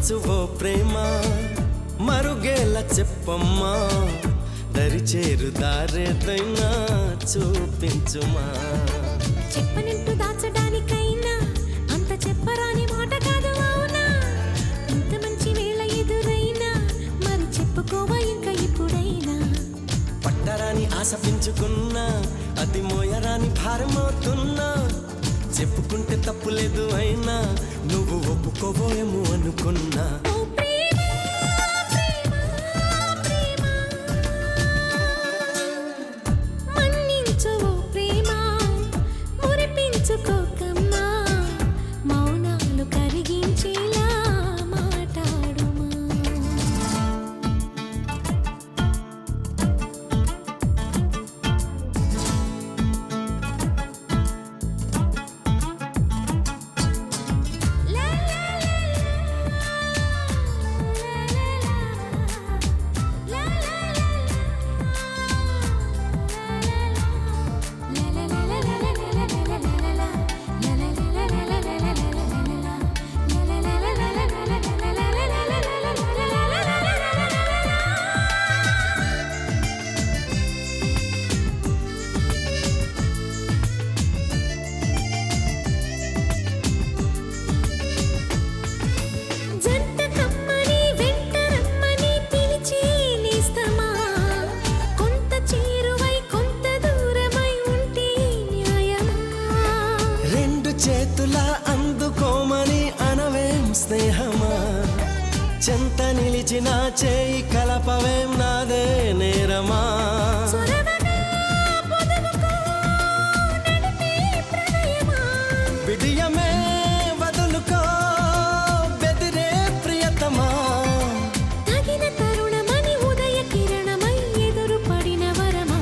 మన్నించు ఓ ప్రేమ మరుగేలా చెప్పమ్మా దరి చేరు దారేదైనా చూపించుమా చెప్పనంటూ దాచడానికైనా అంత చెప్పరాని మాట కాదు అవునా ఇంత మంచి వేళ ఎదురైనా మరి చెప్పుకోవా ఇంకా ఇప్పుడైనా పట్టరాని ఆశ పెంచుకున్నా అది మోయరాని భారమవుతున్నా చెప్పుకుంటే తప్పులేదు అయినా నువ్వు ఒప్పుకోబోయేమో అనుకున్నా ఓ ప్రేమ ప్రేమ ప్రేమ మన్నించు ఓ ప్రేమ మురిపించుకోకమ్మా మౌనాలు కరిగించేలా మాట్లాడుమా జంట కమ్మని వెంట రమ్మని పిలిచి నేస్తమా కొంత చేరువై కొంత దూరమై ఉంటే న్యాయమా రెండు చేతుల అందుకోమని అనవేం స్నేహమా చెంత నిలిచిన చేయి కలపవేం నాదే నేరమా చొరవగా పొదువుకో నడిపే ప్రణయమా విడియమే వదులుకో బెదిరే ప్రియతమా తగిన తరుణమని ఉదయ కిరణమై ఎదురు పడిన వరమా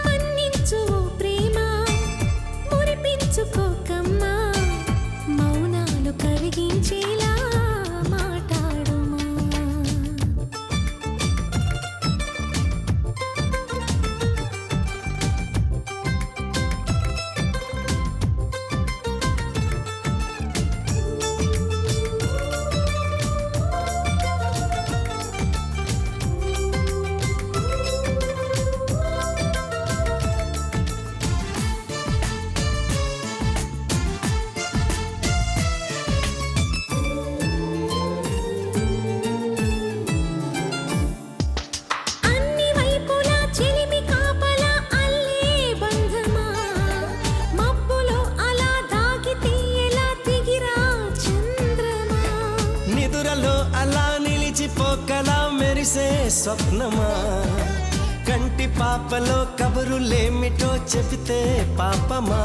మన్నించు ఓ ప్రేమ మురిపించుకోకమ్మా మౌనాలు కరిగించేలా మాట్లాడుమా అన్ని వైపులా చెలిమి కాపలా అల్లే బంధమా మబ్బులో అలా దాగితే ఎలా దిగిరా చంద్రమా నిదురలో అలా నిలిచిపోకలా మెరిసే స్వప్నమా కంటి పాపలో కబురులేమిటో చెబితే పాపమా